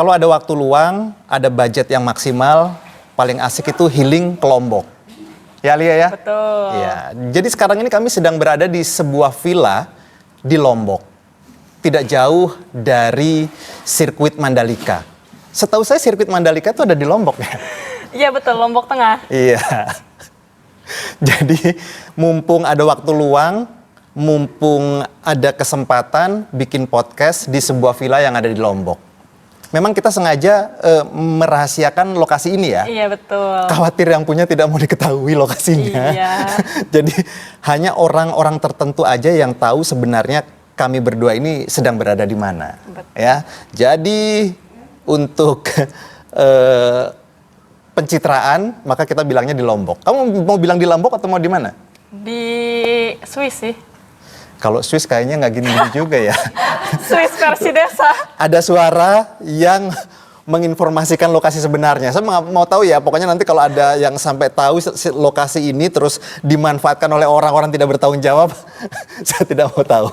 Kalau ada waktu luang, ada budget yang maksimal, paling asik itu healing ke Lombok. Ya Alia ya? Betul. Ya, jadi sekarang ini kami sedang berada di sebuah villa di Lombok. Tidak jauh dari sirkuit Mandalika. Setahu saya sirkuit Mandalika itu ada di Lombok ya? Iya betul, Lombok Tengah. Iya. Jadi mumpung ada waktu luang, mumpung ada kesempatan bikin podcast di sebuah villa yang ada di Lombok. Memang kita sengaja merahasiakan lokasi ini ya. Iya betul. Khawatir yang punya tidak mau diketahui lokasinya. Iya. Jadi hanya orang-orang tertentu aja yang tahu sebenarnya kami berdua ini sedang berada di mana. Betul. Ya. Jadi untuk pencitraan maka kita bilangnya di Lombok. Kamu mau bilang di Lombok atau mau di mana? Di Swiss sih. Kalau Swiss kayaknya nggak gini-gini juga ya. Swiss versi desa. Ada suara yang menginformasikan lokasi sebenarnya. Saya mau tahu ya, pokoknya nanti kalau ada yang sampai tahu lokasi ini terus dimanfaatkan oleh orang-orang tidak bertanggung jawab, saya tidak mau tahu.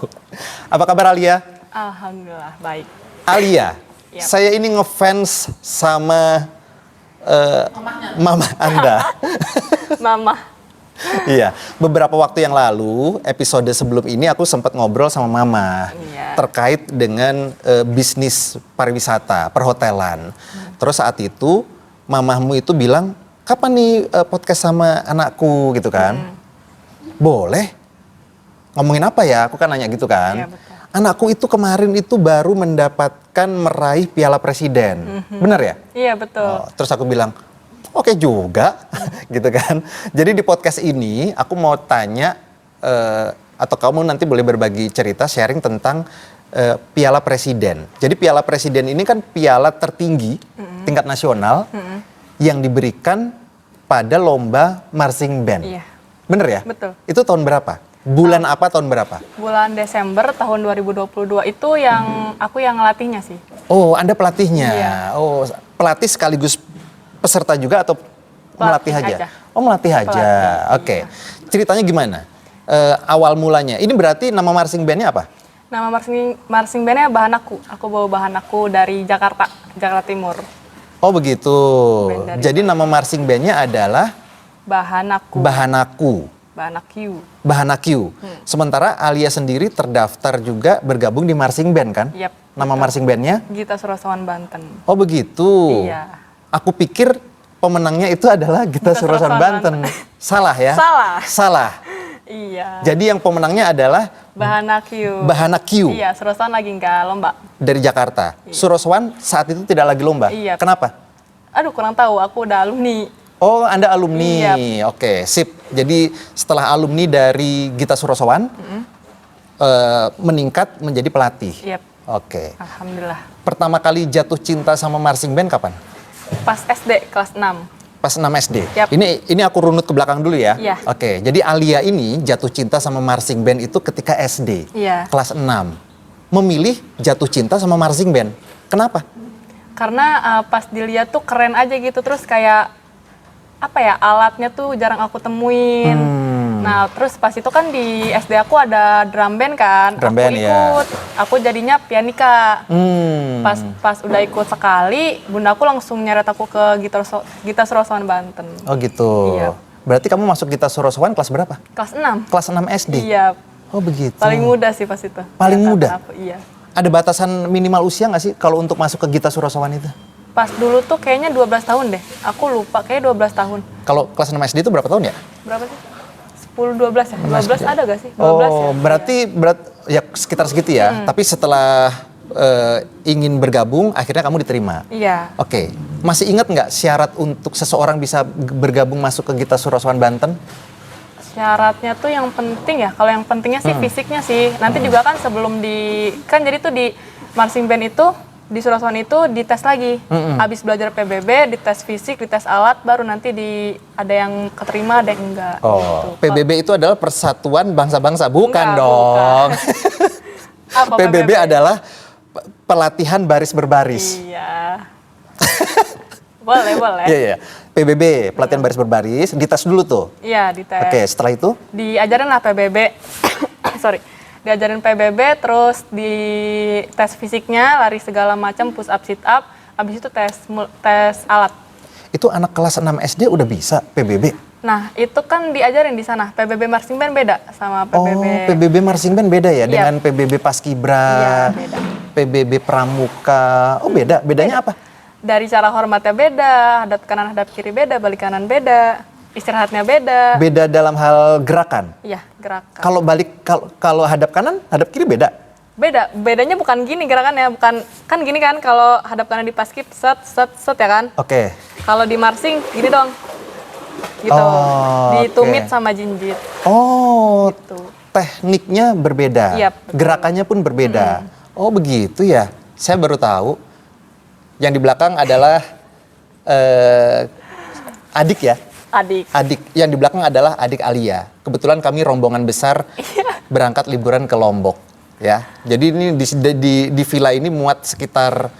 Apa kabar Alia? Alhamdulillah, baik. Alia, Yap. saya ini ngefans sama mama Anda. Mama. Iya, beberapa waktu yang lalu, episode sebelum ini aku sempat ngobrol sama Mama terkait dengan bisnis pariwisata, perhotelan. Terus saat itu, Mamamu itu bilang, kapan nih podcast sama anakku gitu kan? Boleh. Ngomongin apa ya? Aku kan nanya gitu kan. Iya, betul. Anakku itu kemarin itu baru mendapatkan meraih Piala Presiden. Benar ya? Iya betul. Oh, terus aku bilang, oke juga, gitu kan. Jadi di podcast ini aku mau tanya, atau kamu nanti boleh berbagi cerita, sharing tentang Piala Presiden. Jadi Piala Presiden ini kan piala tertinggi tingkat nasional yang diberikan pada lomba marching band. Iya. Bener ya? Betul. Itu tahun berapa? Bulan apa, tahun berapa? Bulan Desember tahun 2022 itu yang aku yang ngelatihnya sih. Oh, Anda pelatihnya. Iya. Oh, pelatih sekaligus peserta juga atau melatih aja? aja. Oh, melatih aja. Pelatih, Oke. iya. Ceritanya gimana? Awal mulanya. Ini berarti nama marching bandnya apa? Nama marching bandnya Bahan Aku. Aku bawa Bahan Aku dari Jakarta Timur. Oh, begitu. Band dari Jadi nama marching bandnya adalah Bahan Aku. Bahan Aku. Bahan Aku. Bahan Aku. Sementara Alia sendiri terdaftar juga bergabung di marching band kan? Yap, Nama betul. marching bandnya? Gita Surasawan Banten. Oh, begitu. Iya. Aku pikir pemenangnya itu adalah Gita Surasawan Banten. Salah ya? Salah. Salah. Iya. Jadi yang pemenangnya adalah Bahana Q. Bahana Q Iya, Surasawan lagi nggak lomba. dari Jakarta. Suroswan saat itu tidak lagi lomba. Iya. Kenapa? Aduh, kurang tahu. Aku udah alumni. Oh, Anda alumni. Iya. Oke, sip. Jadi setelah alumni dari Gita Surasawan, meningkat menjadi pelatih. Yap. Oke. Alhamdulillah. Pertama kali jatuh cinta sama marching band kapan? Pas SD kelas 6. Pas 6 SD. Yap. Ini aku runut ke belakang dulu ya. Iya. Oke, jadi Alia ini jatuh cinta sama marching band itu ketika SD. Iya. Kelas 6. Memilih jatuh cinta sama marching band. Kenapa? Karena pas dilihat tuh keren aja gitu. Terus kayak apa ya, alatnya tuh jarang aku temuin. Nah, terus pas itu kan di SD aku ada drum band kan. Drum aku band, ya. ikut. Aku jadinya pianika. Pas udah ikut sekali, bunda aku langsung nyeret aku ke Gita Surasawan Banten. Oh gitu. Iya. Berarti kamu masuk Gita Surasawan kelas berapa? Kelas 6. Kelas 6 SD? Iya. Oh begitu. Paling muda sih pas itu. Paling Angkatan muda? Aku, iya. Ada batasan minimal usia nggak sih kalau untuk masuk ke Gita Surasawan itu? Pas dulu tuh kayaknya 12 tahun deh. Aku lupa, kayaknya 12 tahun. Kalau kelas 6 SD itu berapa tahun ya? Berapa sih? 10, 12 ya? 12 ada gak sih? 12 Oh, ya? berarti ya sekitar segitu ya. Tapi setelah ingin bergabung, akhirnya kamu diterima. Iya. Oke, masih ingat nggak syarat untuk seseorang bisa bergabung masuk ke Gita Surasawan Banten? Syaratnya tuh yang penting ya, kalau yang pentingnya sih fisiknya sih. Nanti juga kan sebelum kan jadi tuh di marching band itu, di Surasawan itu dites lagi. Abis belajar PBB, dites fisik, dites alat, baru nanti ada yang keterima, ada yang enggak. Oh, gitu. PBB itu adalah Persatuan Bangsa-Bangsa, bukan Enggak, dong. Apa PBB adalah pelatihan baris berbaris. Iya. Boleh, boleh. Iya, iya. PBB, pelatihan baris berbaris, dites dulu tuh. Iya, dites. Oke, setelah itu? Diajarin lah PBB. Sorry. Diajarin PBB, terus di tes fisiknya, lari segala macam, push up, sit up. Habis itu tes alat. Itu anak kelas 6 SD udah bisa PBB? Nah, itu kan diajarin di sana. PBB marching band beda sama PBB. Oh, PBB marching band beda ya? Iya. Dengan PBB Paskibra, Iya, beda. PBB Pramuka. Oh, beda. Bedanya apa? Dari cara hormatnya beda, hadap kanan hadap kiri beda, balik kanan beda, istirahatnya beda. Beda dalam hal gerakan. Iya, gerakan. Kalau kalau hadap kanan, hadap kiri beda. Bedanya bukan gini gerakannya, bukan kan gini kan kalau hadap kanan di paskib set ya kan. Oke. Kalau di marching gini dong. Gitu. Oh, Ditumit oke. sama jinjit. Oh, Gitu. tekniknya berbeda. Iya, betul. Gerakannya pun berbeda. Oh, begitu ya. Saya baru tahu. Yang di belakang adalah adik ya. Adik. Yang di belakang adalah adik Alia. Kebetulan kami rombongan besar berangkat liburan ke Lombok. Ya, jadi ini di villa ini muat sekitar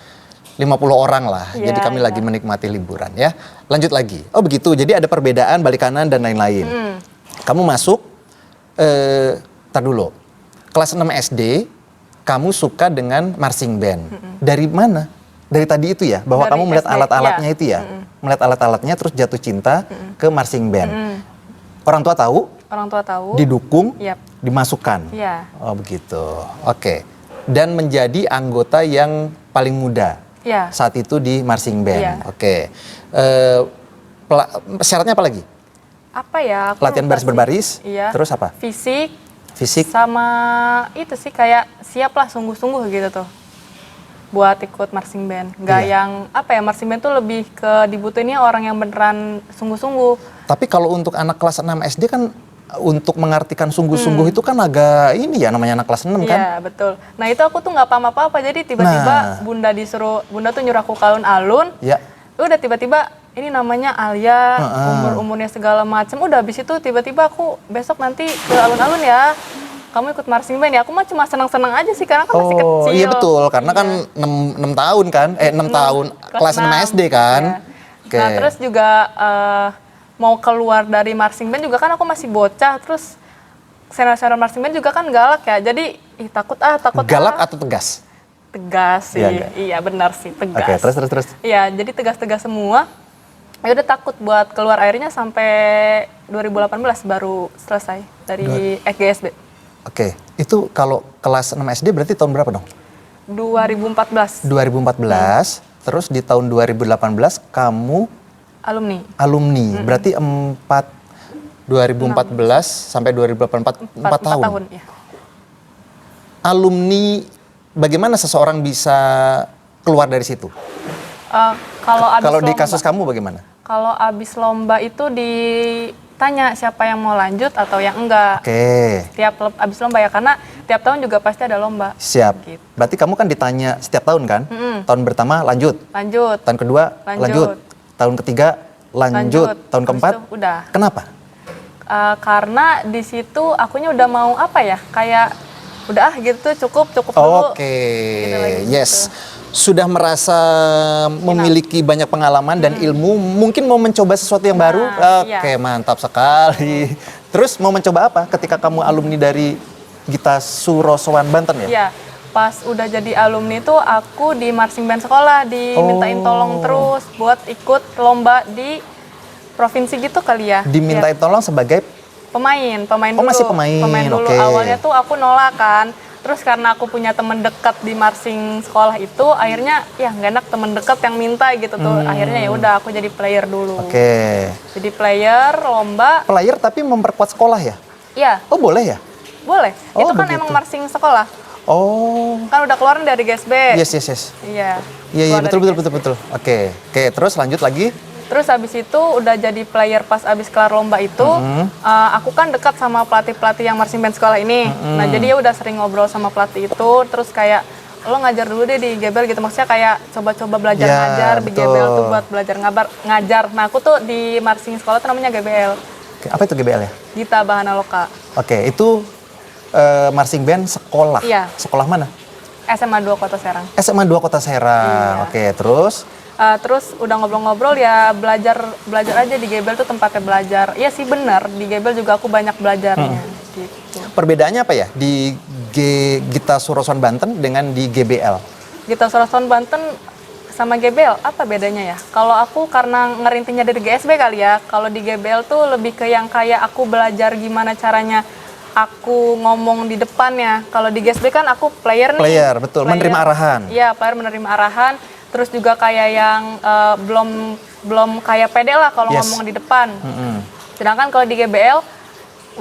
50 orang lah. Iya, Jadi kami iya. lagi menikmati liburan ya. Lanjut lagi. Oh begitu. Jadi ada perbedaan balik kanan dan lain-lain. Kamu masuk, tar dulu. Kelas 6 SD, kamu suka dengan marching band. Dari mana? Dari tadi itu ya, bahwa Dari kamu melihat SD, alat-alatnya iya. itu ya, melihat alat-alatnya terus jatuh cinta ke marching band. Orang tua tahu, Orang tua tahu. didukung, Yap. dimasukkan. Iya. Oh begitu. Oke. Dan menjadi anggota yang paling muda Iya. saat itu di marching band. Iya. Oke. Syaratnya apa lagi? Apa ya? Aku Latihan lupa baris-baris. sih. Iya. Terus apa? Fisik. Fisik. Sama itu sih kayak siap lah sungguh-sungguh gitu tuh. Buat ikut marching band. Nggak Iya. yang apa ya, marching band tuh lebih ke dibutuhinnya orang yang beneran sungguh-sungguh. Tapi kalau untuk anak kelas 6 SD kan untuk mengartikan sungguh-sungguh itu kan agak ini ya namanya anak kelas 6 kan? Iya, betul. Nah, itu aku tuh nggak paham apa-apa. Jadi tiba-tiba Nah. Bunda tuh nyuruh aku ke alun-alun. Ya. Udah tiba-tiba ini namanya Alia, Heeh. umur-umurnya segala macem. Udah habis itu tiba-tiba aku besok nanti ke alun-alun ya. Kamu ikut marching band ya? Aku mah cuma senang-senang aja sih karena kan masih Oh kecil. iya betul karena kan 6 tahun kan? 6 tahun kelas 6 SD kan? Iya. Oke. Nah, terus juga mau keluar dari marching band juga kan aku masih bocah. Terus senior-senior marching band juga kan galak ya. Jadi takut Galak atau tegas? Tegas sih. Iya, nggak? Iya benar sih, tegas. Oke, terus. Iya, jadi tegas-tegas semua. Ya udah takut buat keluar akhirnya sampai 2018 baru selesai dari FGSB. Oke, itu kalau kelas 6 SD berarti tahun berapa dong? 2014 2014, terus di tahun 2018 kamu alumni. alumni. Berarti 2014 sampai 2018 4 tahun. Ya. Alumni, bagaimana seseorang bisa keluar dari situ? Kalau di kasus kamu bagaimana? Kalau abis lomba itu ditanya siapa yang mau lanjut atau yang enggak. Oke, Abis lomba ya, karena tiap tahun juga pasti ada lomba. siap. Gitu. Berarti kamu kan ditanya setiap tahun kan? Tahun pertama lanjut, Lanjut. tahun kedua lanjut, tahun ketiga lanjut, tahun Habis keempat itu udah. kenapa? Karena di situ akunya udah mau apa ya, kayak udah gitu cukup dulu. Oke, Gitu lagi, yes. gitu. Sudah merasa memiliki banyak pengalaman dan ilmu, mungkin mau mencoba sesuatu yang baru. iya. Oke, mantap sekali. Terus mau mencoba apa ketika kamu alumni dari Gita Surosowan Banten ya? Iya, pas udah jadi alumni tuh aku di marching band sekolah dimintain tolong terus buat ikut lomba di provinsi gitu kali ya. Dimintain tolong sebagai Pemain Oh, dulu. masih pemain, dulu. oke. Awalnya tuh aku nolak kan. Terus karena aku punya temen dekat di marching sekolah itu, akhirnya ya nggak enak temen dekat yang minta gitu tuh. Akhirnya ya udah aku jadi player dulu. Oke. Jadi player lomba, Player tapi memperkuat sekolah ya? ya Oh, boleh ya? boleh. Oh, Itu kan begitu. emang marching sekolah. Oh. Kan udah keluarin dari GSB. Yes. Iya. Iya, Keluar dari betul. Oke, terus lanjut lagi. Terus abis itu udah jadi player pas abis kelar lomba itu, aku kan dekat sama pelatih-pelatih yang marching band sekolah ini. Nah jadi ya udah sering ngobrol sama pelatih itu, terus kayak lo ngajar dulu deh di Gebel gitu, maksudnya kayak coba-coba belajar Ya, ngajar di betul. Gebel tuh buat belajar ngajar. Nah aku tuh di marching sekolah tuh namanya GBL, Oke, apa itu GBL ya? Gita Bahana Loka, Oke, itu marching band sekolah. Iya. Sekolah mana? SMA 2 Kota Serang. SMA 2 Kota Serang. Iya. Oke, terus Terus udah ngobrol-ngobrol ya belajar aja di Gebel tuh tempatnya belajar. Iya sih bener, di Gebel juga aku banyak belajarnya gitu. perbedaannya apa ya di Gita Surosowan Banten dengan di GBL? Gita Surason Banten sama GBL apa bedanya ya? Kalau aku karena ngerintinya dari GSB kali ya. Kalau di GBL tuh lebih ke yang kayak aku belajar gimana caranya aku ngomong di depannya. Kalau di GSB kan aku player nih. Player, betul. Menerima arahan. Iya, player menerima arahan. Terus juga kayak yang belum kayak pede lah kalau ngomong di depan. Sedangkan kalau di GBL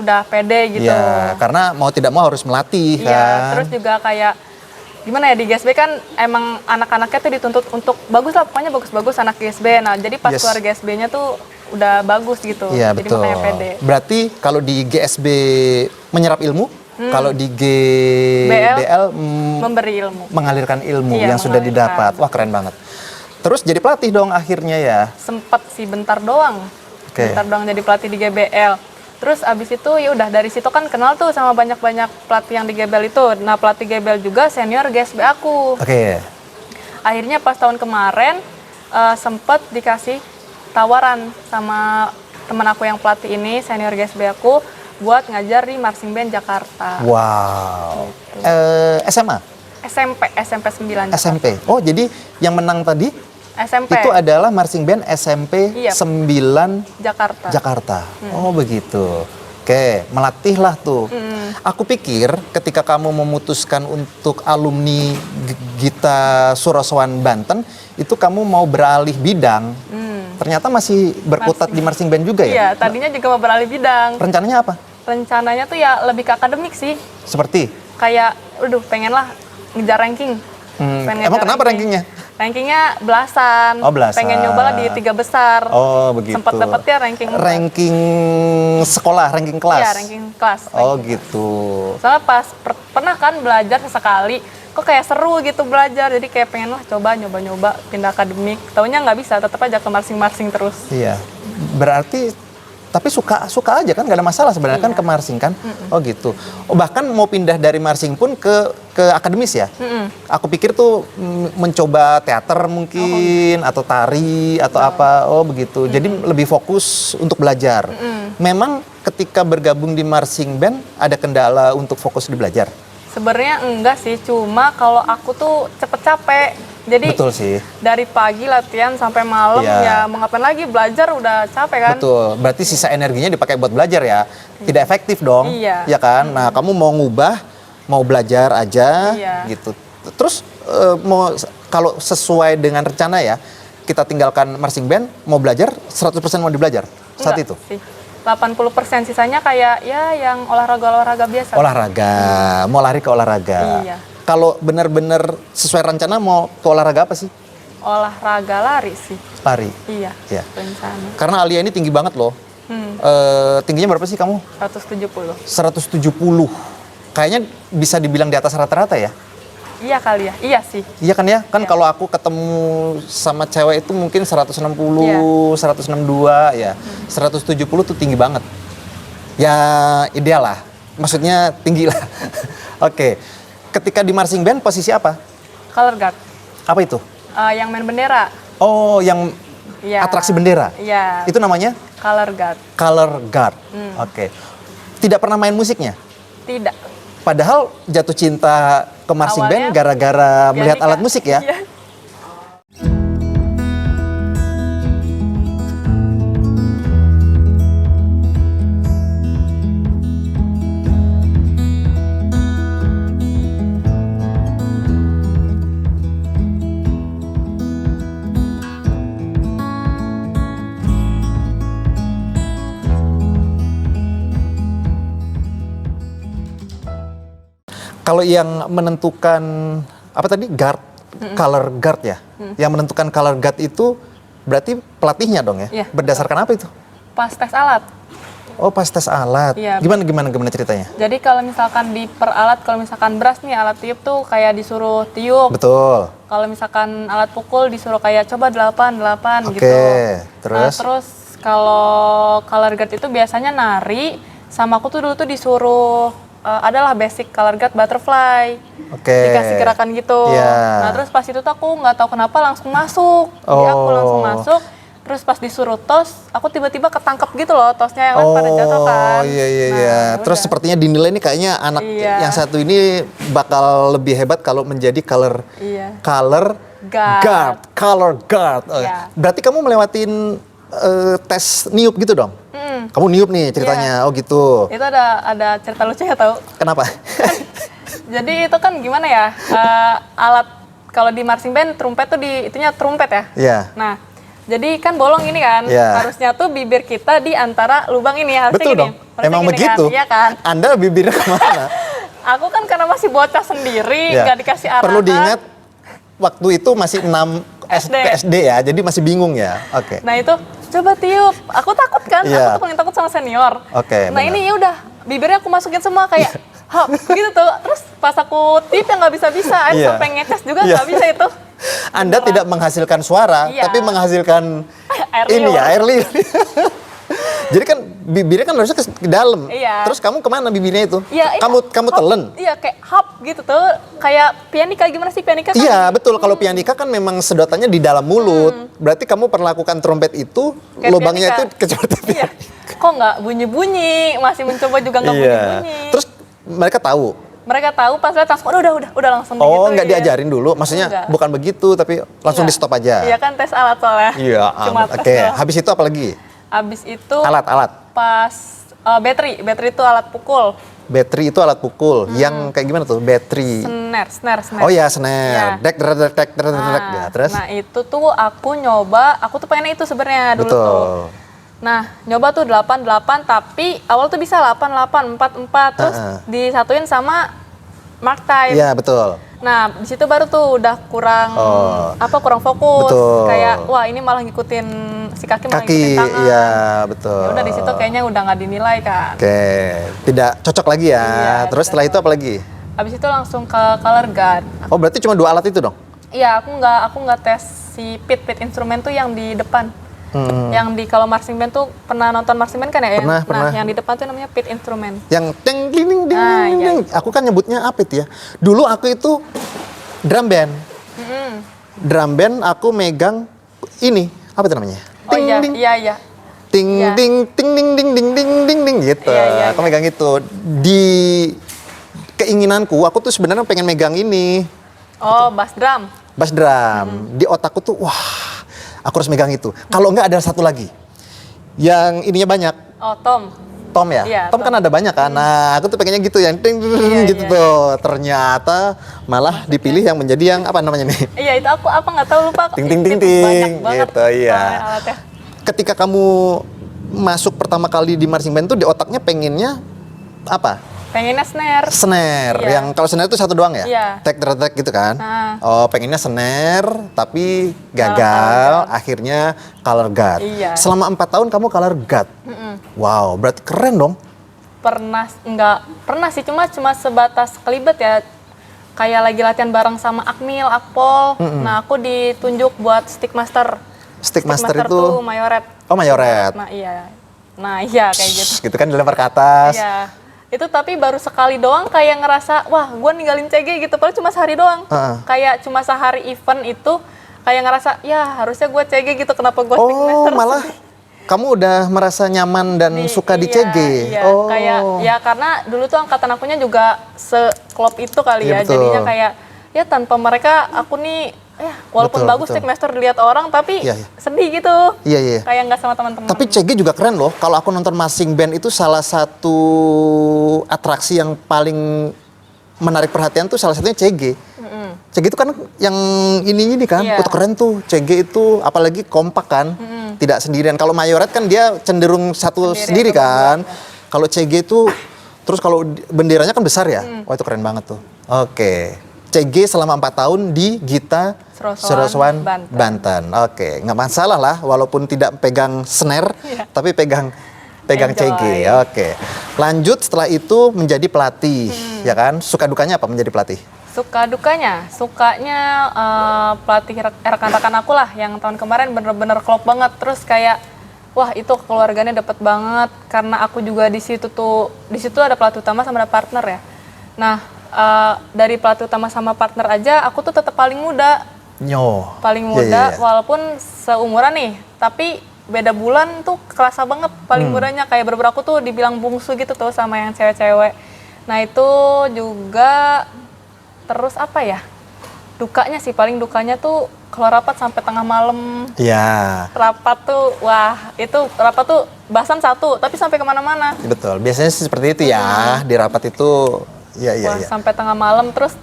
udah pede gitu. Iya, karena mau tidak mau harus melatih Iya, kan. terus juga kayak gimana ya, di GSB kan emang anak-anaknya tuh dituntut untuk bagus lah, pokoknya bagus-bagus anak GSB. Nah, jadi pas keluar GSB-nya tuh udah bagus gitu. Iya, jadi betul. makanya pede. Berarti kalau di GSB menyerap ilmu, kalau di GBL Memberi ilmu. mengalirkan ilmu Iya, yang sudah mengalirkan. didapat. Wah, keren banget. Terus jadi pelatih dong akhirnya ya. Sempet sih bentar doang. Oke. Bentar doang jadi pelatih di GBL. Terus abis itu ya udah dari situ kan kenal tuh sama banyak-banyak pelatih yang di GBL itu. Nah, pelatih GBL juga senior GSB aku. Oke. Akhirnya pas tahun kemarin sempet dikasih tawaran sama teman aku yang pelatih ini, senior GSB aku, buat ngajar di Marching Band Jakarta. Wow. SMA? SMP 9. SMP. Oh, jadi yang menang tadi SMP itu adalah marching band SMP Iya. 9 Jakarta. Jakarta. Oh, begitu. Oke, melatihlah tuh. Aku pikir ketika kamu memutuskan untuk alumni Gita Surosowan Banten, itu kamu mau beralih bidang. Ternyata masih berkutat di marching band juga ya? Iya, tadinya juga mau beralih bidang. Rencananya apa? Rencananya tuh ya lebih ke akademik sih. Seperti? Kayak, pengen lah ngejar ranking. Pengen Emang ngejar kenapa rankingnya? Rankingnya belasan. Oh, belasan. Pengen nyoba lah di 3 besar. Oh, begitu. Sempat dapet ya ranking. Ranking sekolah, ranking kelas? Iya, ranking kelas. Oh, gitu. Soalnya pas pernah kan belajar sesekali, kok kayak seru gitu belajar. Jadi kayak pengen lah coba nyoba-nyoba pindah akademik. Taunya nggak bisa, tetap aja ke marching-marching terus. Iya. Berarti tapi suka aja kan, nggak ada masalah sebenarnya kan ke marching kan. Oh gitu. Oh, bahkan mau pindah dari marching pun ke akademis ya. Aku pikir tuh mencoba teater mungkin atau tari atau apa. Oh begitu. Jadi lebih fokus untuk belajar. Memang ketika bergabung di marching band ada kendala untuk fokus di belajar. Sebenarnya enggak sih, cuma kalau aku tuh cepet capek. Jadi Betul sih. dari pagi latihan sampai malam ya mau ngapain lagi, belajar udah capek kan. Betul. Berarti sisa energinya dipakai buat belajar ya. Tidak efektif dong. Iya. Ya kan? Nah, kamu mau ngubah, mau belajar aja gitu. Terus kalau sesuai dengan rencana ya, kita tinggalkan marching band, mau belajar 100% mau dibelajar saat Enggak itu. sih. 80% sisanya kayak ya yang olahraga biasa. Olahraga, mau lari ke olahraga. Iya. Kalau benar-benar sesuai rencana mau ke olahraga apa sih? Olahraga lari sih. Lari. Iya. Iya. Rencana. Karena Alia ini tinggi banget loh. Tingginya berapa sih kamu? 170. 170. Kayaknya bisa dibilang di atas rata-rata ya? Iya kali ya. Iya sih. Iya kan ya? Kan Iya. kalau aku ketemu sama cewek itu mungkin 160, Iya. 162 ya. 170 tuh tinggi banget. Ya ideal lah. Maksudnya tinggi lah. Oke. Ketika di marching band posisi apa? Color guard. Apa itu? Yang main bendera. Oh, yang Iya. atraksi bendera? Iya. Itu namanya? Color guard. Color guard. Oke. Tidak pernah main musiknya? Tidak. Padahal jatuh cinta ke marching band Awalnya gara-gara melihat Pianika. alat musik ya? Iya. Kalau yang menentukan apa tadi guard, color guard ya, yang menentukan color guard itu berarti pelatihnya dong ya? Iya. Berdasarkan apa itu? Pas tes alat. Oh pas tes alat. Iya. Gimana ceritanya? Jadi kalau misalkan di peralat, kalau misalkan beras nih alat tiup tuh kayak disuruh tiup. Betul. Kalau misalkan alat pukul disuruh kayak coba 8 Oke, gitu. terus? Nah, terus kalau color guard itu biasanya nari, sama aku tuh dulu tuh disuruh adalah basic color guard butterfly. Oke. Dikasih gerakan gitu. Iya. Nah, terus pas itu tuh aku nggak tahu kenapa langsung masuk. Jadi aku langsung masuk. Terus pas disuruh tos, aku tiba-tiba ketangkep gitu loh tosnya yang kan pada jatuh kan. Oh iya. Nah, Terus udah. sepertinya dinilai nih kayaknya anak Iya. yang satu ini bakal lebih hebat kalau menjadi color Iya. color Guard. color guard. Iya. Berarti kamu melewatin tes niup gitu dong? Kamu niup nih ceritanya, oh gitu. Itu ada cerita lucu ya tahu. Kenapa? Jadi itu kan gimana ya, alat kalau di marching band trumpet tuh itunya trumpet ya. Iya. Nah, jadi kan bolong ini kan, Iya. harusnya tuh bibir kita di antara lubang ini harusnya Betul gini. dong, Harusnya emang gini begitu. Kan? Iya kan. Anda bibirnya kemana? Aku kan karena masih bocah sendiri, Iya. nggak dikasih arahan. Perlu diingat, waktu itu masih 6 SD ya, jadi masih bingung ya. Oke. Nah itu coba tiup, aku takut kan, Iya. aku tuh paling takut sama senior. Oke, Nah benar. ini ya udah bibirnya aku masukin semua kayak hop gitu tuh. Terus pas aku tiup ya nggak bisa, Iya. sampai ngekes juga Iya. nggak bisa itu. Anda Beneran. tidak menghasilkan suara, Iya. tapi menghasilkan Air ini liur. ya, air liur. Jadi kan bibirnya kan harusnya ke dalam. Iya. Terus kamu kemana bibirnya itu? Iya, Kamu hop. telen. Iya kayak hop gitu tuh, kayak pianika gimana sih pianika kan? Iya betul, kalau pianika kan memang sedotannya di dalam mulut. Berarti kamu perlakukan trompet itu, Kayak lubangnya pianika. itu seperti Iya. Kok nggak bunyi-bunyi, masih mencoba juga nggak bunyi-bunyi. Terus mereka tahu. Mereka tahu pas lihat langsung, udah langsung Oh, digituin. nggak diajarin dulu? Maksudnya Enggak. bukan begitu, tapi langsung di Enggak. stop aja. Iya kan tes alat soalnya. Iya, Cuma oke. tes doang. Habis itu apa lagi? Abis itu Alat-alat. pas battery itu alat pukul. Battery itu alat pukul. Yang kayak gimana tuh? Battery. Snare. Oh ya, snare. Iya. Dek, dek, dek, dek, dek, dek. Ya, terus? Nah itu tuh aku tuh pengen itu sebenarnya dulu Betul. tuh. Nah nyoba tuh 8 tapi awal tuh bisa 8 4 terus disatuin sama mark time. Iya, betul. Nah di situ baru tuh udah kurang kurang fokus. Betul. Kayak wah ini malah ngikutin si kaki malah Kaki, ngikutin tangan. iya, betul. Ya udah di situ kayaknya udah nggak dinilai kan. Oke, tidak cocok lagi ya. Iya, Terus setelah itu apa lagi? Abis itu langsung ke color guard. Oh, berarti cuma 2 alat itu dong? Iya, aku nggak tes si pit instrumen tuh yang di depan. Yang di kalau marching band tuh pernah nonton marching band kan ya? Pernah. Yang di depan tuh namanya pit instrumen. Yang ding ding ding ding Ah, ding, iya. ding. Aku kan nyebutnya apa itu ya? Dulu aku itu drum band. Drum band aku megang ini, apa itu namanya? Oh iya. Ting Iya. ding ting ding ding ding ding ding ding gitu. Iya. Aku megang itu. Di keinginanku aku tuh sebenarnya pengen megang ini, Oh, bass drum. bass drum. Di otakku tuh wah, aku harus megang itu. Kalau enggak ada satu lagi. Yang ininya banyak. Oh, tom. Tom ya? Iya, Tom kan ada banyak kan. Nah, aku tuh pengennya gitu yang ting ting, Iya, gitu iya. tuh. Ternyata malah dipilih yang menjadi yang apa namanya nih? Iya, itu aku nggak tahu lupa. Ting, ting, ting, Itu ting. Banyak banget Gitu, iya. soalnya alatnya. Ketika kamu masuk pertama kali di marching band tuh di otaknya pengennya apa? Pengennya snare. Snare. Iya. Yang kalau snare itu satu doang ya? Iya. Tek tek gitu kan? Nah. Oh, pengennya snare tapi Color gagal, guard. akhirnya color guard. Iya. Selama 4 tahun kamu color guard. Wow, berarti keren dong. Pernah sih cuma sebatas kelibet ya, kayak lagi latihan bareng sama Akmil, Akpol. Nah aku ditunjuk buat stickmaster. Stickmaster itu tuh mayoret. Oh, mayoret. Nah iya kayak gitu. Gitu kan dilempar ke atas. Iya itu tapi baru sekali doang kayak ngerasa wah gue ninggalin CG gitu, padahal cuma sehari doang. Kayak cuma sehari event itu kayak ngerasa ya harusnya gue CG gitu, kenapa gue Oh, stickmaster malah sih? kamu udah merasa nyaman dan suka di CG. Iya, Oh. kayak ya karena dulu tuh angkatan akunya juga seklop itu kali Iya, ya. betul. Jadinya kayak ya tanpa mereka aku nih walaupun Betul, bagus betul. stickmaster dilihat orang tapi Iya, iya. sedih gitu. Iya, iya. Kayak nggak sama teman-teman. Tapi CG juga keren loh. Kalau aku nonton marching band itu salah satu atraksi yang paling menarik perhatian tuh salah satunya CG. CG itu kan yang ini kan, Iya. itu keren tuh. CG itu apalagi kompak kan, tidak sendirian. Kalau mayoret kan dia cenderung sendiri atau kan. Kalau CG itu, terus kalau benderanya kan besar ya. Wah itu keren banget tuh. Oke. CG selama 4 tahun di Gita Serosowan, Banten. Oke, nggak masalah lah, walaupun tidak pegang snare, Iya. tapi pegang Enjoy. CG. Oke. Lanjut setelah itu menjadi pelatih, ya kan? Suka dukanya apa menjadi pelatih? Suka dukanya, sukanya pelatih rekan-rekan aku lah yang tahun kemarin bener-bener klop banget. Terus kayak wah itu keluarganya dapet banget karena aku juga di situ ada pelatih utama sama ada partner ya. Nah dari pelatih utama sama partner aja aku tuh tetap paling muda. Paling muda walaupun seumuran nih, tapi beda bulan tuh kerasa banget paling mudanya, kayak beberapa aku tuh dibilang bungsu gitu tuh sama yang cewek-cewek. Nah itu juga terus apa ya? Dukanya sih, paling dukanya tuh kalau rapat sampai tengah malam. Iya. Rapat tuh, wah itu rapat tuh bahasan satu, tapi sampai kemana-mana. Betul. Biasanya sih seperti itu ya. Di rapat itu, iya. Wah, sampai tengah malam. Terus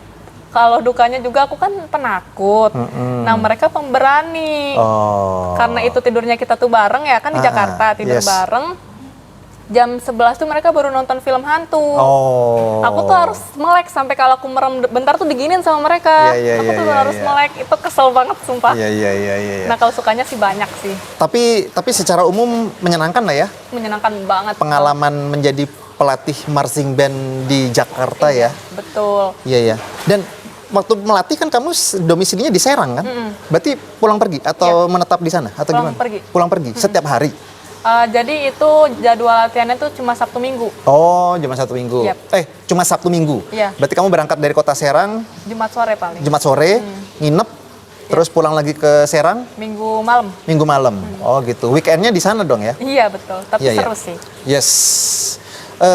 kalau dukanya juga aku kan penakut. Nah mereka pemberani. Oh. Karena itu tidurnya kita tuh bareng ya, kan di Jakarta tidur yes. bareng. Jam 11 tuh mereka baru nonton film hantu. Oh. Aku tuh harus melek sampai kalau aku merem bentar tuh diginin sama mereka. Aku tuh harus melek, itu kesel banget sumpah. Iya. Nah kalau sukanya sih banyak sih. Tapi secara umum menyenangkan lah ya. Menyenangkan banget. Pengalaman menjadi pelatih marching band di Jakarta ya. Betul. Iya. Dan waktu melatih kan kamu domisilinya di Serang kan? Berarti pulang pergi atau menetap di sana atau Pulang gimana? pergi. Pulang pergi setiap hari. Jadi itu jadwal latihannya tuh cuma Sabtu Minggu. Oh, cuma Sabtu Minggu. Yep. Cuma Sabtu Minggu. Iya. Berarti kamu berangkat dari kota Serang Jumat sore paling. Jumat sore, nginep, terus pulang lagi ke Serang Minggu malam. Minggu malam. Oh gitu. Weekendnya di sana dong ya? Iya betul. Tapi Iya, seru sih. Yes.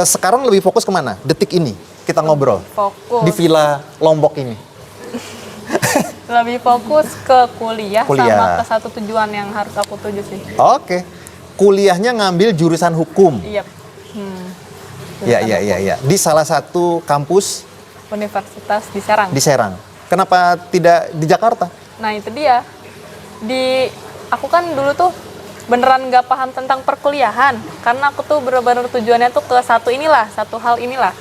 Sekarang lebih fokus kemana? Detik ini kita ngobrol. Fokus. Di Villa Lombok ini. Lebih fokus ke kuliah. Kuliah. Sama ke satu tujuan yang harus aku tuju sih. Oke. Kuliahnya ngambil jurusan hukum. Iya. Iya. Di salah satu kampus Universitas di Serang. di Serang. Kenapa tidak di Jakarta? Nah itu dia. Aku kan dulu tuh beneran nggak paham tentang perkuliahan. Karena aku tuh bener-bener tujuannya tuh ke satu hal inilah.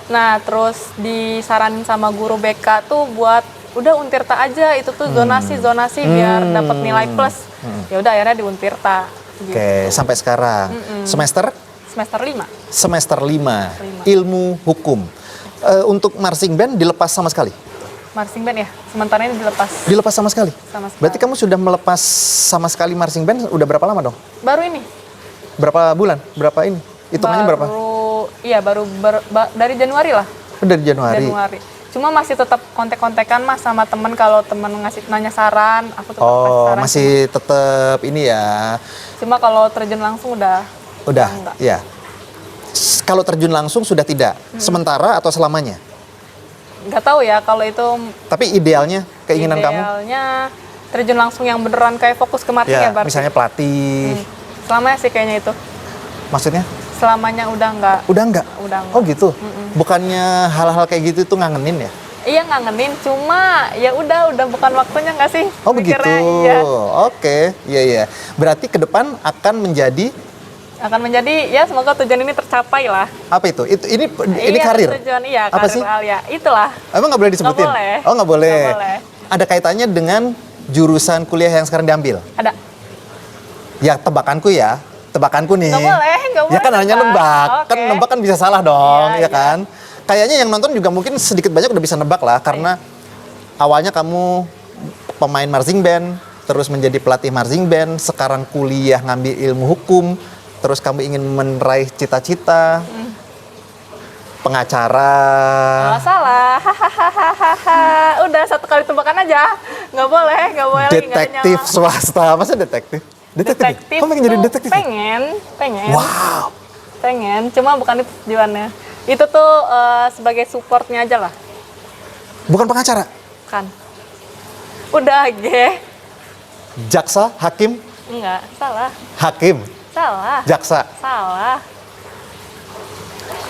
Nah terus disaranin sama guru BK tuh buat udah Untirta aja, itu tuh zonasi biar dapat nilai plus. Ya udah akhirnya di Untirta. Gitu. Oke, sampai sekarang. Semester 5. Semester 5. Ilmu hukum. Untuk marching band dilepas sama sekali? Marching band ya, sementara ini dilepas. Dilepas sama sekali? Sama sekali. Berarti kamu sudah melepas sama sekali marching band udah berapa lama dong? Baru ini. Berapa bulan? Berapa ini? Hitungannya berapa? Baru dari Januari lah. Dari Januari. Cuma masih tetap kontek-kontekan mas sama temen, kalau temen nanya saran, aku tetap kasih saran. Masih tetap ini ya. Cuma kalau terjun langsung udah enggak. Ya. Kalau terjun langsung sudah tidak. Sementara atau selamanya? Nggak tahu ya kalau itu. Tapi idealnya, keinginan kamu? Idealnya terjun langsung yang beneran kayak fokus ke marching ya berarti. Misalnya pelatih. Selamanya sih kayaknya itu. Maksudnya? Selamanya udah enggak. Udah enggak? Udah enggak. Oh gitu? Bukannya hal-hal kayak gitu tuh ngangenin ya? Iya ngangenin, cuma ya udah bukan waktunya nggak sih? Oh begitu. Iya. Oke, iya. Berarti ke depan akan menjadi ya semoga tujuan ini tercapai lah. apa itu? Ini karir. Tujuan iya, apa karir sih? Alia. Itulah. Emang nggak boleh disebutin? Nggak boleh. Oh nggak boleh. Nggak boleh. Ada kaitannya dengan jurusan kuliah yang sekarang diambil? Ada. Ya tebakanku nih. Nggak boleh. Ya kan hanya nebak. Oke. Kan nebak kan bisa salah dong, Iya, ya kan? Kayaknya yang nonton juga mungkin sedikit banyak udah bisa nebak lah, karena awalnya kamu pemain marching band, terus menjadi pelatih marching band, sekarang kuliah ngambil ilmu hukum, terus kamu ingin meraih cita-cita pengacara. Nggak salah. Hahaha. Udah satu kali tebakan aja. Nggak boleh lagi, nggak ada Detektif nyawa. swasta. Masa detektif? Detektif Kamu pengen jadi tuh detektif? Pengen. Wow. Pengen, cuma bukan itu tujuannya. Itu tuh sebagai supportnya aja lah. Bukan pengacara? Kan. Udah, Jaksa, hakim, Enggak, salah. hakim, Salah. jaksa, Salah.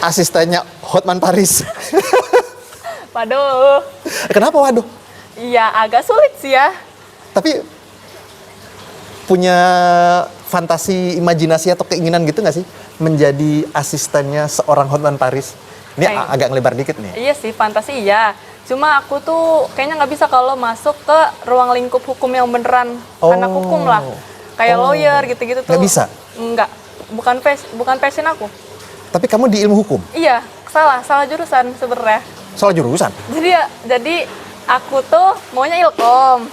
asistennya Hotman Paris. Waduh. Kenapa waduh? Iya, agak sulit sih ya. Tapi punya fantasi, imajinasi atau keinginan gitu nggak sih menjadi asistennya seorang Hotman Paris? Ini agak ngelebar dikit nih. Iya sih, fantasi iya. Cuma aku tuh kayaknya nggak bisa kalau masuk ke ruang lingkup hukum yang beneran anak hukum lah. Kayak lawyer gitu-gitu tuh. Nggak bisa? Enggak. Bukan passion aku. Tapi kamu di ilmu hukum? Iya, salah jurusan sebenarnya. Soal jurusan? Jadi aku tuh maunya ilkom.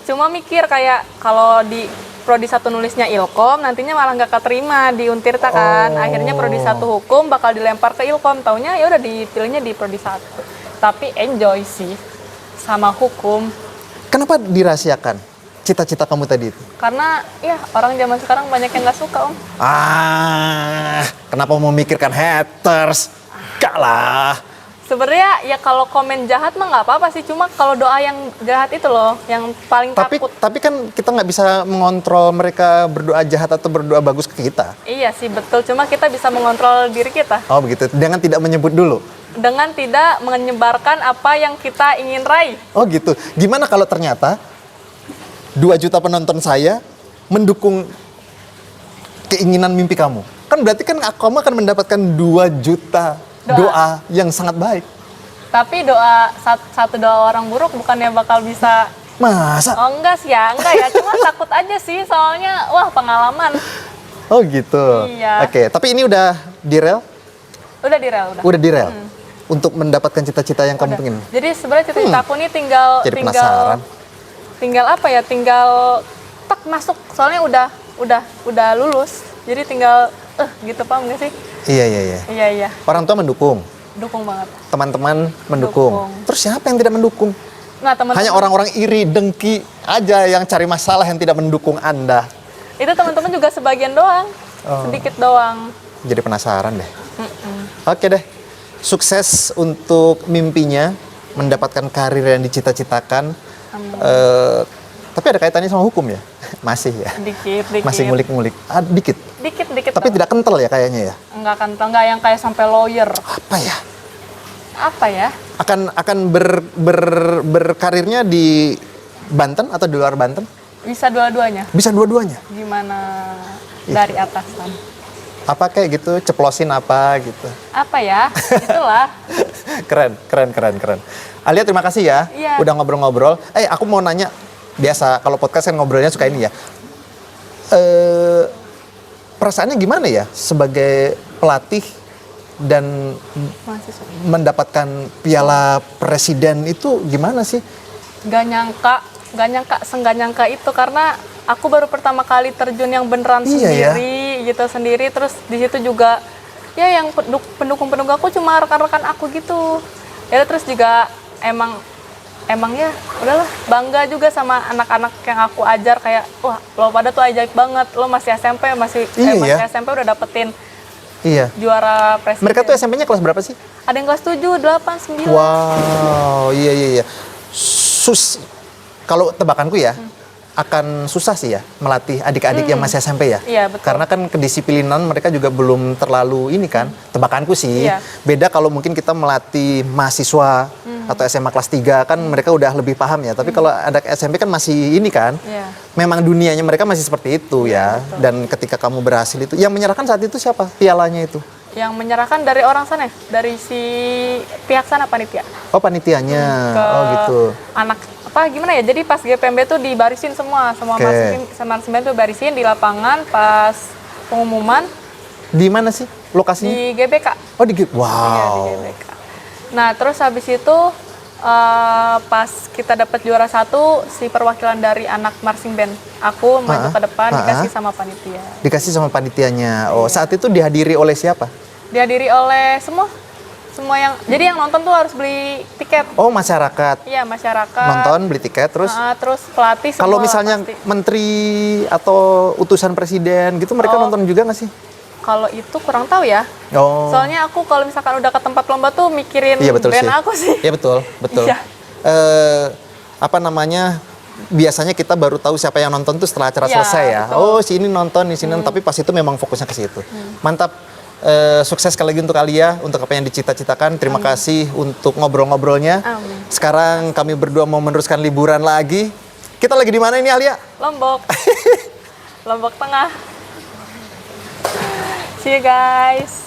Cuma mikir kayak kalau di prodi 1 nulisnya ilkom, nantinya malah nggak keterima di Untirta kan. Akhirnya prodi 1 hukum bakal dilempar ke ilkom. Taunya ya udah dipilihnya di prodi 1. Tapi enjoy sih sama hukum. Kenapa dirahasiakan cita-cita kamu tadi itu? Karena ya orang zaman sekarang banyak yang nggak suka, Om. Kenapa memikirkan haters? Enggak lah. Sebenarnya ya kalau komen jahat mah nggak apa-apa sih, cuma kalau doa yang jahat itu loh, yang paling takut. Tapi kan kita nggak bisa mengontrol mereka berdoa jahat atau berdoa bagus ke kita. Iya sih betul, cuma kita bisa mengontrol diri kita Oh begitu, dengan tidak menyebut dulu. dengan tidak menyebarkan apa yang kita ingin raih. Oh gitu. Gimana kalau ternyata 2 juta penonton saya mendukung keinginan mimpi kamu? Kan berarti kan kamu akan mendapatkan 2 juta doa yang sangat baik. Tapi satu doa orang buruk bukannya bakal bisa. Masa? Oh enggak sih ya, enggak ya, cuma takut aja sih, soalnya wah pengalaman. Oh gitu. Iya. Oke, tapi ini udah direl? Udah direl, udah. Udah direl? Untuk mendapatkan cita-cita yang kamu Udah. pengen? Jadi sebenarnya cita-cita aku nih tinggal Jadi penasaran. tinggal apa ya? Tinggal tak masuk. Soalnya udah lulus. Jadi tinggal gitu, paham nggak sih? Iya, iya, iya. Iya, iya. Orang tua mendukung, Dukung banget. teman-teman mendukung. Dukung. Terus siapa yang tidak mendukung? Nah, teman-teman Hanya orang-orang iri, dengki aja yang cari masalah yang tidak mendukung Anda. itu teman-teman juga sebagian doang. Sedikit doang. Jadi penasaran deh. Oke deh. Sukses untuk mimpinya, mendapatkan karir yang dicita-citakan. Tapi ada kaitannya sama hukum ya? Masih ya? Dikit. Masih ngulik-ngulik. Dikit. Dikit Tapi doang. tidak kental ya kayaknya ya? Enggak kan, enggak yang kayak sampai lawyer. Apa ya? Apa ya? Akan berkarirnya di Banten atau di luar Banten? Bisa dua-duanya. Bisa dua-duanya. Gimana dari atasan? Apa kayak gitu? Ceplosin apa gitu? Apa ya? Itulah. Keren. Alia terima kasih ya, Iya. udah ngobrol-ngobrol. Aku mau nanya, biasa kalau podcast kan ngobrolnya suka ini ya. Perasaannya gimana ya sebagai pelatih dan Mahasiswa. mendapatkan piala presiden itu gimana sih? Gak nyangka itu karena aku baru pertama kali terjun yang beneran Iya, sendiri terus di situ juga ya yang pendukung aku cuma rekan-rekan aku gitu ya, terus juga emang ya udahlah, bangga juga sama anak-anak yang aku ajar, kayak wah lo pada tuh ajaib banget, lo masih SMP masih SMP udah dapetin Iya. juara presiden. Mereka tuh SMP-nya kelas berapa sih? Ada yang kelas 7, 8, 9. Wow, iya. Kalau tebakanku ya, akan susah sih ya melatih adik-adik yang masih SMP ya. Iya, betul. Karena kan kedisiplinan mereka juga belum terlalu ini kan. Tebakanku sih. Iya. Beda kalau mungkin kita melatih mahasiswa atau SMA kelas 3 kan mereka udah lebih paham ya. Tapi kalau anak SMP kan masih ini kan. Iya. Memang dunianya mereka masih seperti itu ya. Betul. Dan ketika kamu berhasil itu, yang menyerahkan saat itu siapa? Pialanya itu. Yang menyerahkan dari orang sana, dari si pihak sana panitia. Oh, panitianya. Ke Oh gitu. anak apa gimana ya, jadi pas GPMB tuh dibarisin semua Oke. marching tuh barisin di lapangan pas pengumuman Di mana sih lokasinya? di GBK. Oh di Iya, di wow. GBK. Nah terus habis itu pas kita dapat juara 1, si perwakilan dari anak marching band aku maju ke depan, dikasih sama panitia. Dikasih sama panitianya. Oh, saat itu dihadiri oleh siapa? Dihadiri oleh semua yang, jadi yang nonton tuh harus beli tiket. Oh, masyarakat. Iya, masyarakat. Nonton, beli tiket, terus Terus pelatih semua. kalau misalnya pasti. menteri atau utusan presiden gitu, mereka nonton juga nggak sih? Kalau itu kurang tahu ya. Oh. Soalnya aku kalau misalkan udah ke tempat lomba tuh mikirin Iya betul band sih. aku sih. Iya betul. Iya. Apa namanya? Biasanya kita baru tahu siapa yang nonton tuh setelah acara Iya, selesai ya. betul. Oh, si ini nonton, di sini. Tapi pas itu memang fokusnya ke situ. Mantap. Sukses sekali lagi untuk Alia, untuk apa yang dicita-citakan. Terima kasih untuk ngobrol-ngobrolnya. Amin. Sekarang kami berdua mau meneruskan liburan lagi. Kita lagi di mana ini, Alia? Lombok. Lombok Tengah. See you guys.